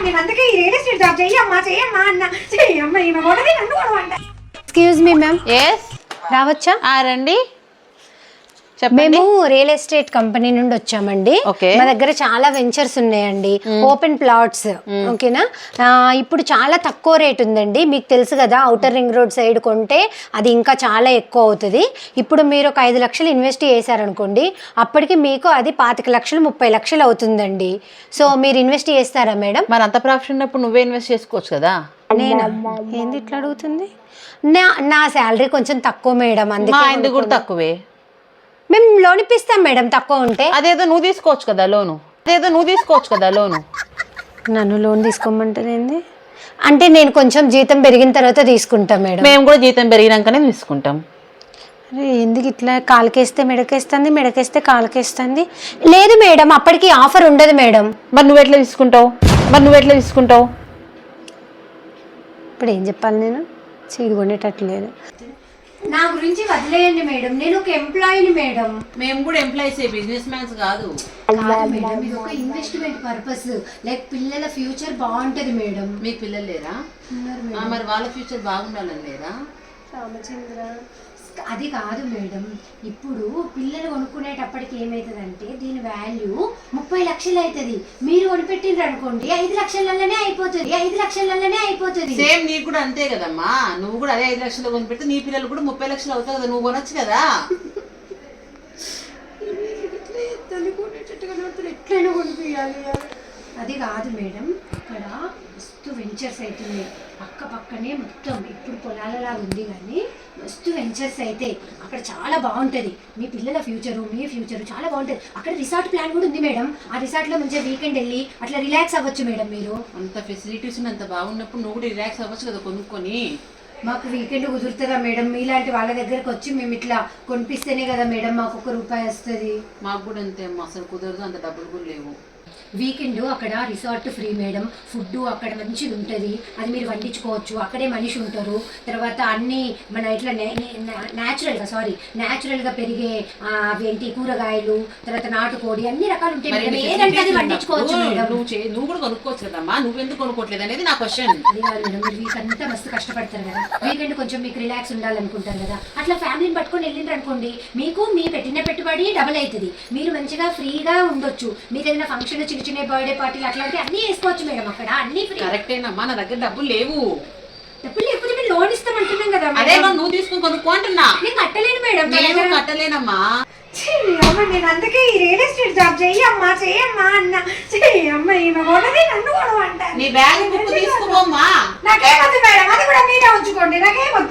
నేను అందుకే ఈ రియల్ ఎస్టేట్ జాబ్ చెయ్యమ్మా చెయ్యమ్మా అన్న చెయ్యమ్మా ఈమె కూడా నన్ను కూడా అంట. ఎక్స్క్యూజ్ మీ మ్యామ్, ఎస్ రావచ్చా? రండి. మేము రియల్ ఎస్టేట్ కంపెనీ నుండి వచ్చామండి. మా దగ్గర చాలా వెంచర్స్ ఉన్నాయండి, ఓపెన్ ప్లాట్స్. ఓకేనా? ఇప్పుడు చాలా తక్కువ రేట్ ఉందండి. మీకు తెలుసు కదా, ఔటర్ రింగ్ రోడ్ సైడ్ కొంటే అది ఇంకా చాలా ఎక్కువ అవుతుంది. ఇప్పుడు మీరు ఒక 5 లక్షలు ఇన్వెస్ట్ చేశారనుకోండి, అప్పటికి మీకు అది 25 లక్షలు 30 లక్షలు అవుతుందండి. సో మీరు ఇన్వెస్ట్ చేస్తారా మేడం? మరి అంత ప్రాఫిట్ ఉన్నప్పుడు నువ్వే ఇన్వెస్ట్ చేసుకోవచ్చు కదా. నేనా? ఏంది ఇట్లా అడుగుతుంది? నా శాలరీ కొంచెం తక్కువ మేడం, అందుకే. ఎందుకు కూడా తక్కువే. మేము లోన్ ఇప్పిస్తాం మేడం తక్కువ ఉంటే. అదేదో నువ్వు తీసుకోవచ్చు కదా లోను. నన్ను లోన్ తీసుకోమంటారు ఏంది? అంటే నేను కొంచెం జీతం పెరిగిన తర్వాత తీసుకుంటాం మేడం. మేము కూడా జీతం పెరిగినాకనే తీసుకుంటాం. అరే ఎందుకు ఇట్లా కాలుకేస్తే మెడకేస్తుంది, మెడకేస్తే కాలుకేస్తుంది? లేదు మేడం, అప్పటికి ఆఫర్ ఉండదు మేడం. మరి నువ్వు ఎట్లా తీసుకుంటావు? ఇప్పుడు ఏం చెప్పాలి నేను? చీడు కొనేటట్లేదు. నా గురించి వదిలేయండి మేడం, నేను ఒక ఎంప్లాయీని మేడం. మేము కూడా ఎంప్లాయీస్, బిజినెస్ మ్యాన్స్ కాదు మేడం. ఇది ఒక ఇన్వెస్ట్మెంట్ పర్పస్, లైక్ పిల్లల ఫ్యూచర్ బాగుంటది మేడం. మీకు పిల్లలు లేరా? మరి వాళ్ళ ఫ్యూచర్ బాగుండాలని లేదా? రామచంద్ర, అది కాదు మేడం. ఇప్పుడు పిల్లలు కొనుక్కునేటప్పటికి ఏమవుతుందంటే దీని వాల్యూ 30 లక్షలు అవుతుంది. మీరు కొనిపెట్టిండ్రు అనుకోండి 5 లక్షలలోనే అయిపోతుంది. సేమ్ నీకు కూడా అంతే కదమ్మా. నువ్వు కూడా అదే 5 లక్షలు కొనిపెడితే నీ పిల్లలు కూడా 30 లక్షలు అవుతాయి కదా, నువ్వు కొనొచ్చు కదా. ఎట్లయినా కొనిపించాలి. అది కాదు మేడం, ఇక్కడ మస్తు వెంచర్స్ అవుతుంది పక్కనే మొత్తం. ఇప్పుడు పొలాలలా ఉంది కానీ మస్తు వెంచర్స్ అయితే అక్కడ చాలా బాగుంటుంది. మీ పిల్లల ఫ్యూచరు, మీ ఫ్యూచరు చాలా బాగుంటుంది. అక్కడ రిసార్ట్ ప్లాన్ కూడా ఉంది మేడం. ఆ రిసార్ట్లో మంచిగా వీకెండ్ వెళ్ళి అట్లా రిలాక్స్ అవ్వచ్చు మేడం. మీరు అంత ఫెసిలిటీస్ అంత బాగున్నప్పుడు నువ్వు కూడా రిలాక్స్ అవ్వచ్చు కదా కొనుక్కొని. మాకు వీకెండ్ కుదురుతుందా మేడం? మీలాంటి వాళ్ళ దగ్గరకు వచ్చి మేము ఇట్లా కొనిపిస్తేనే కదా మేడం మాకు ₹1 వస్తుంది. మాకు కూడా అంతే అమ్మా, అసలు కుదరదు, అంత డబ్బులు కూడా లేవు. వీకెండ్ అక్కడ రిసార్ట్ ఫ్రీ మేడం. ఫుడ్ అక్కడ మంచిగా ఉంటుంది, అది మీరు వండించుకోవచ్చు. అక్కడే మనిషి ఉంటారు. తర్వాత అన్ని మన ఇట్లా న్యాచురల్గా పెరిగే ఏంటి కూరగాయలు, తర్వాత నాటుకోడి, అన్ని రకాలు ఉంటాయి మేడం. ఏదంటే అది వండించుకోవచ్చు మేడం. నువ్వు కూడా కొనుక్కోవచ్చు కదమ్మా, నువ్వెందుకు కొనుక్కోవట్లేదు అనేది నా క్వశ్చన్. అది కాదు మేడం, మీరు వీక్ అంతా మస్తు కష్టపడతారు కదా, వీకెండ్ కొంచెం మీకు రిలాక్స్ ఉండాలనుకుంటారు కదా, అట్లా ఫ్యామిలీని పట్టుకొని వెళ్ళిండ్రు అనుకోండి, మీకు మీ పెట్టిన పెట్టుబడి డబుల్ అవుతుంది. మీరు మంచిగా ఫ్రీగా ఉండొచ్చు. మీకు ఏదైనా ఫంక్షన్, చిన్న చిన్న బర్త్డే పార్టీలు అట్లాంటివి అన్ని వేసుకోవచ్చు మేడం. అక్కడ అన్ని ఫ్రీ. కరెక్టేనమ్మా, నా దగ్గర డబ్బులు లేవు. డబ్బులు లేకపోతే మీరు లోన్ ఇస్తామంటున్నాం కదా. అదే నువ్వు తీసుకుని కొనుక్కో అంటున్నా. నేను కట్టలేను మేడం. కట్టలేనమ్మా. నేను అందుకే ఈ రియల్ ఎస్టేట్ జాబ్ చెయ్యమ్మా అన్న చెయ్యమ్మా ఈమె కూడా నన్ను కూడా అంటారు. నీ బ్యాగ్ బుక్ తీసుకోమ్మా. నాకేమొద్దు మేడం, అది కూడా మీరే ఉంచుకోండి, నాకేమొద్దు.